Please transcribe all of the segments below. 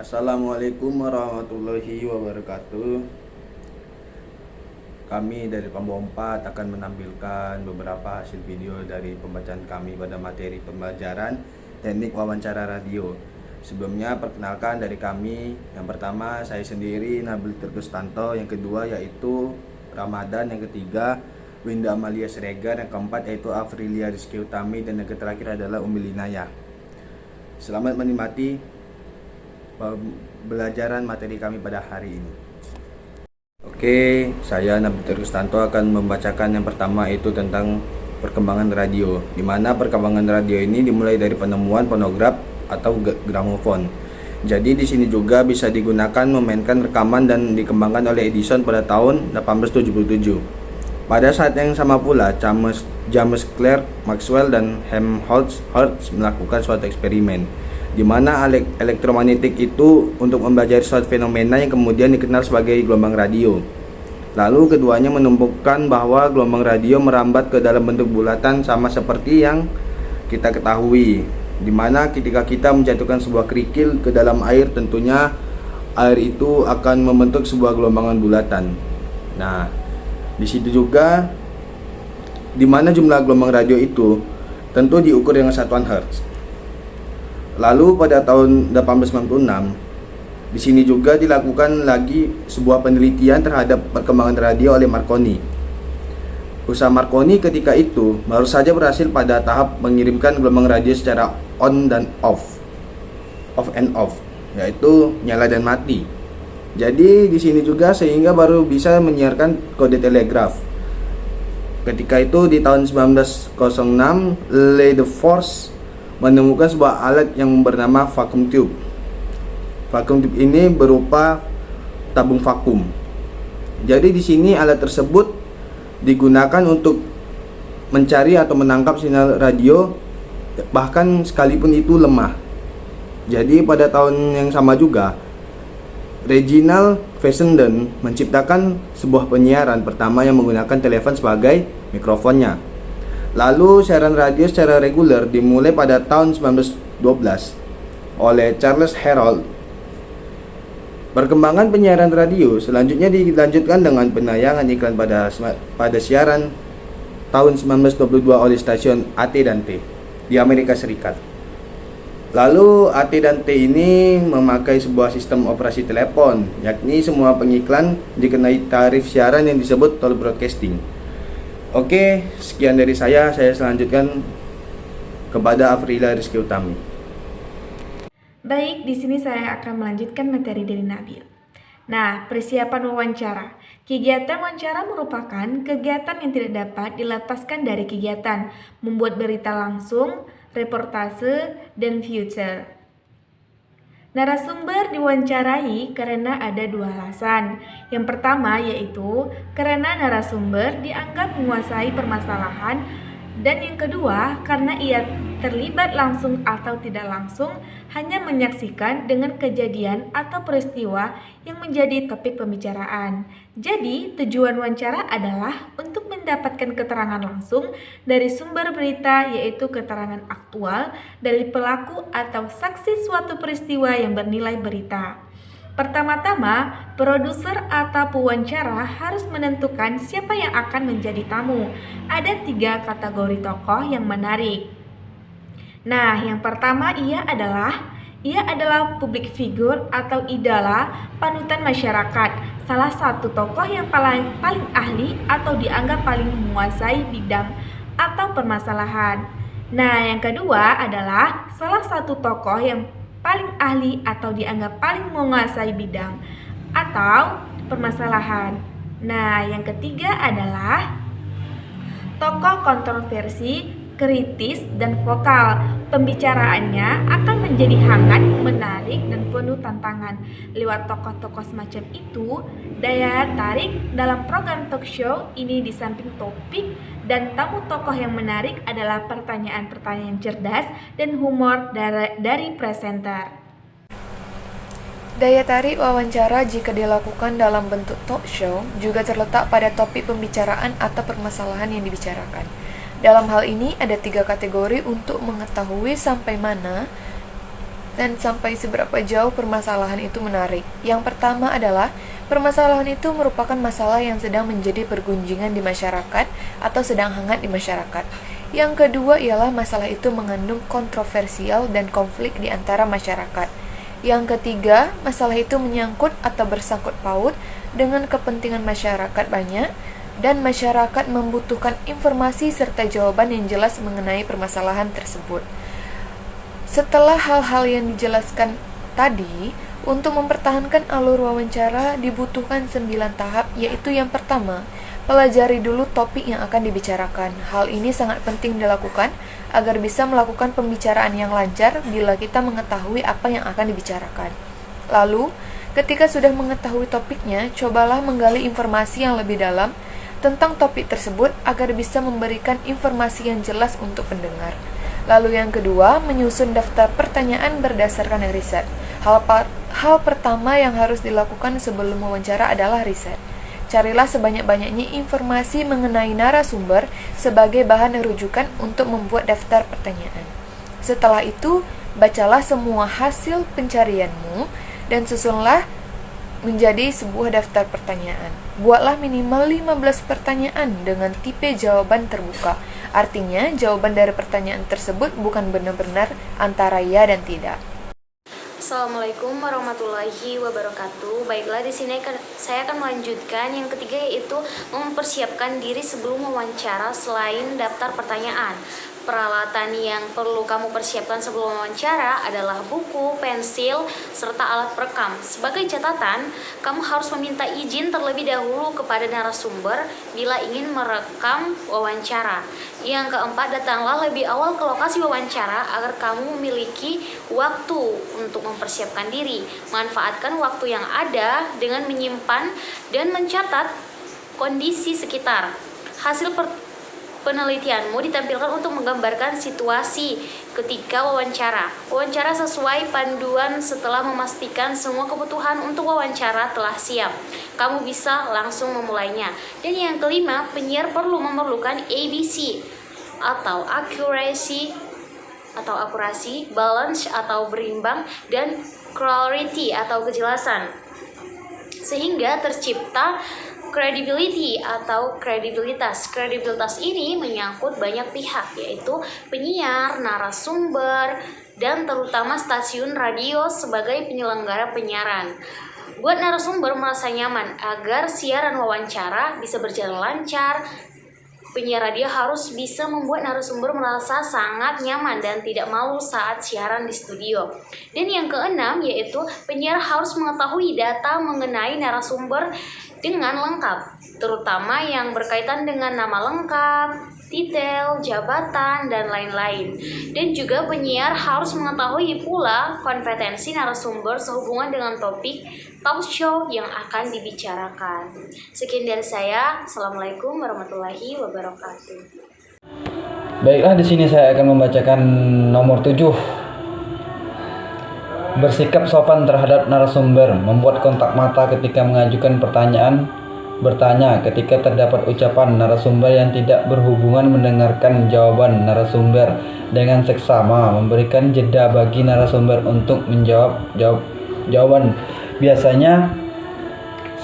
Assalamualaikum warahmatullahi wabarakatuh. Kami dari Pambu 4 akan menampilkan beberapa hasil video dari pembacaan kami pada materi pembelajaran teknik wawancara radio. Sebelumnya perkenalkan dari kami. Yang pertama saya sendiri Nabil Terkustanto, yang kedua yaitu Ramadan, yang ketiga Winda Amalia Siregar, yang keempat yaitu Afrilia Rizky Utami, dan yang terakhir adalah Umi Linaya. Selamat menikmati pembelajaran materi kami pada hari ini. Oke, saya Nabil Terkustanto akan membacakan yang pertama, itu tentang perkembangan radio, di mana perkembangan radio ini dimulai dari penemuan fonograf atau gramofon. Jadi di sini juga bisa digunakan memainkan rekaman dan dikembangkan oleh Edison pada tahun 1877. Pada saat yang sama pula, James Clerk Maxwell dan Helmholtz melakukan suatu eksperimen di mana elektromagnetik itu untuk mempelajari suatu fenomena yang kemudian dikenal sebagai gelombang radio. Lalu keduanya menemukan bahwa gelombang radio merambat ke dalam bentuk bulatan sama seperti yang kita ketahui, di mana ketika kita menjatuhkan sebuah kerikil ke dalam air, tentunya air itu akan membentuk sebuah gelombangan bulatan. Nah, di situ juga di mana jumlah gelombang radio itu tentu diukur dengan satuan Hertz. Lalu pada tahun 1896 di sini juga dilakukan lagi sebuah penelitian terhadap perkembangan radio oleh Marconi. Usaha Marconi ketika itu baru saja berhasil pada tahap mengirimkan gelombang radio secara on dan off and off, yaitu nyala dan mati. Jadi di sini juga sehingga baru bisa menyiarkan kode telegraf. Ketika itu di tahun 1906 Rutherford menemukan sebuah alat yang bernama vacuum tube. Vacuum tube ini berupa tabung vakum. Jadi di sini alat tersebut digunakan untuk mencari atau menangkap sinyal radio, bahkan sekalipun itu lemah. Jadi pada tahun yang sama juga Reginald Fessenden menciptakan sebuah penyiaran pertama yang menggunakan telepon sebagai mikrofonnya. Lalu siaran radio secara reguler dimulai pada tahun 1912 oleh Charles Herald. Perkembangan penyiaran radio selanjutnya dilanjutkan dengan penayangan iklan pada siaran tahun 1922 oleh stasiun AT dan T di Amerika Serikat. Lalu AT dan T ini memakai sebuah sistem operasi telepon, yakni semua pengiklan dikenai tarif siaran yang disebut toll broadcasting. Oke, sekian dari saya selanjutkan kepada Afrilia Rizky Utami. Baik, di sini saya akan melanjutkan materi dari Nabil. Nah, persiapan wawancara. Kegiatan wawancara merupakan kegiatan yang tidak dapat dilepaskan dari kegiatan membuat berita langsung, reportase, dan future. Narasumber diwawancarai karena ada dua alasan. Yang pertama yaitu karena narasumber dianggap menguasai permasalahan, dan yang kedua karena ia terlibat langsung atau tidak langsung hanya menyaksikan dengan kejadian atau peristiwa yang menjadi topik pembicaraan. Jadi tujuan wawancara adalah untuk mendapatkan keterangan langsung dari sumber berita, yaitu keterangan aktual dari pelaku atau saksi suatu peristiwa yang bernilai berita. Pertama-tama, produser atau pewawancara harus menentukan siapa yang akan menjadi tamu. Ada 3 kategori tokoh yang menarik. Nah, yang pertama ia adalah public figure atau idola panutan masyarakat, salah satu tokoh yang paling ahli atau dianggap paling menguasai bidang atau permasalahan. Nah, yang kedua adalah salah satu tokoh yang paling ahli atau dianggap paling menguasai bidang atau permasalahan. Nah, yang ketiga adalah tokoh kontroversi, kritis, dan vokal. Pembicaraannya akan menjadi hangat, menarik, dan penuh tantangan. Lewat tokoh-tokoh semacam itu, daya tarik dalam program talk show ini di samping topik dan tamu tokoh yang menarik adalah pertanyaan-pertanyaan cerdas dan humor dari presenter. Daya tarik wawancara jika dilakukan dalam bentuk talk show juga terletak pada topik pembicaraan atau permasalahan yang dibicarakan. Dalam hal ini ada 3 kategori untuk mengetahui sampai mana dan sampai seberapa jauh permasalahan itu menarik. Yang pertama adalah permasalahan itu merupakan masalah yang sedang menjadi pergunjingan di masyarakat atau sedang hangat di masyarakat. Yang kedua ialah masalah itu mengandung kontroversial dan konflik di antara masyarakat. Yang ketiga, masalah itu menyangkut atau bersangkut paut dengan kepentingan masyarakat banyak dan masyarakat membutuhkan informasi serta jawaban yang jelas mengenai permasalahan tersebut. Setelah hal-hal yang dijelaskan tadi, untuk mempertahankan alur wawancara dibutuhkan 9 tahap, yaitu yang pertama, pelajari dulu topik yang akan dibicarakan. Hal ini sangat penting dilakukan agar bisa melakukan pembicaraan yang lancar bila kita mengetahui apa yang akan dibicarakan. Lalu, ketika sudah mengetahui topiknya, cobalah menggali informasi yang lebih dalam tentang topik tersebut agar bisa memberikan informasi yang jelas untuk pendengar. Lalu yang kedua, menyusun daftar pertanyaan berdasarkan riset. Hal pertama yang harus dilakukan sebelum wawancara adalah riset. Carilah sebanyak-banyaknya informasi mengenai narasumber sebagai bahan rujukan untuk membuat daftar pertanyaan. Setelah itu, bacalah semua hasil pencarianmu dan susunlah menjadi sebuah daftar pertanyaan. Buatlah minimal 15 pertanyaan dengan tipe jawaban terbuka. Artinya, jawaban dari pertanyaan tersebut bukan benar-benar antara ya dan tidak. Assalamualaikum warahmatullahi wabarakatuh. Baiklah, di sini saya akan melanjutkan yang ketiga, yaitu mempersiapkan diri sebelum wawancara. Selain daftar pertanyaan, peralatan yang perlu kamu persiapkan sebelum wawancara adalah buku, pensil, serta alat perekam. Sebagai catatan, kamu harus meminta izin terlebih dahulu kepada narasumber bila ingin merekam wawancara. Yang keempat, datanglah lebih awal ke lokasi wawancara agar kamu memiliki waktu untuk mempersiapkan diri. Manfaatkan waktu yang ada dengan menyimpan dan mencatat kondisi sekitar. Hasil penelitianmu ditampilkan untuk menggambarkan situasi ketika wawancara. Wawancara sesuai panduan. Setelah memastikan semua kebutuhan untuk wawancara telah siap, kamu bisa langsung memulainya. Dan yang kelima, penyiar memerlukan ABC atau akurasi, balance atau berimbang, dan clarity atau kejelasan, sehingga tercipta credibility atau kredibilitas. Kredibilitas ini menyangkut banyak pihak, yaitu penyiar, narasumber, dan terutama stasiun radio sebagai penyelenggara penyiaran. Buat narasumber merasa nyaman agar siaran wawancara bisa berjalan lancar, penyiar radio harus bisa membuat narasumber merasa sangat nyaman dan tidak malu saat siaran di studio. Dan yang keenam, yaitu penyiar harus mengetahui data mengenai narasumber dengan lengkap, terutama yang berkaitan dengan nama lengkap, titel, jabatan, dan lain-lain. Dan juga penyiar harus mengetahui pula kompetensi narasumber sehubungan dengan topik talk show yang akan dibicarakan. Sekian dari saya. Assalamualaikum warahmatullahi wabarakatuh. Baiklah, di sini saya akan membacakan nomor 7. Bersikap sopan terhadap narasumber, membuat kontak mata ketika mengajukan pertanyaan, bertanya ketika terdapat ucapan narasumber yang tidak berhubungan, mendengarkan jawaban narasumber dengan seksama, memberikan jeda bagi narasumber untuk menjawab jawaban. Biasanya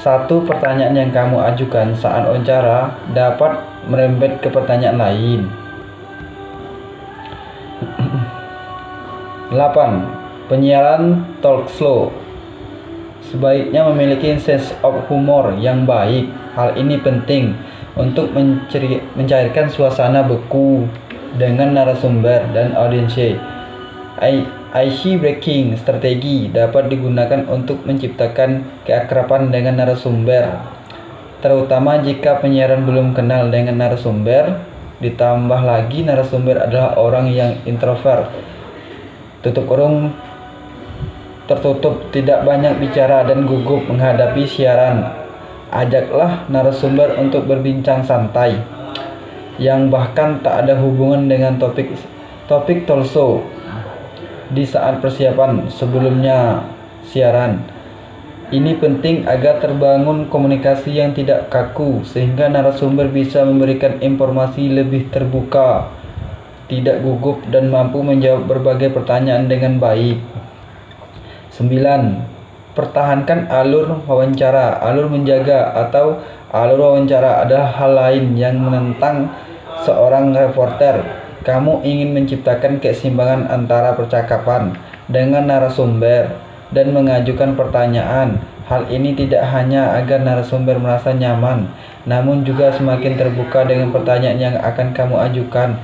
satu pertanyaan yang kamu ajukan saat wawancara dapat merembet ke pertanyaan lain. 8. Penyiaran talk show sebaiknya memiliki sense of humor yang baik. Hal ini penting untuk mencairkan suasana beku dengan narasumber dan audiensnya. Ice breaking strategi dapat digunakan untuk menciptakan keakraban dengan narasumber, terutama jika penyiaran belum kenal dengan narasumber. Ditambah lagi narasumber adalah orang yang introvert, tertutup, tidak banyak bicara dan gugup menghadapi siaran. Ajaklah narasumber untuk berbincang santai yang bahkan tak ada hubungan dengan topik talk show di saat persiapan sebelumnya siaran. Ini penting agar terbangun komunikasi yang tidak kaku, sehingga narasumber bisa memberikan informasi lebih terbuka, tidak gugup, dan mampu menjawab berbagai pertanyaan dengan baik. 9. Pertahankan alur wawancara. Alur menjaga atau alur wawancara adalah hal lain yang menentang seorang reporter. Kamu ingin menciptakan keseimbangan antara percakapan dengan narasumber dan mengajukan pertanyaan. Hal ini tidak hanya agar narasumber merasa nyaman, namun juga semakin terbuka dengan pertanyaan yang akan kamu ajukan.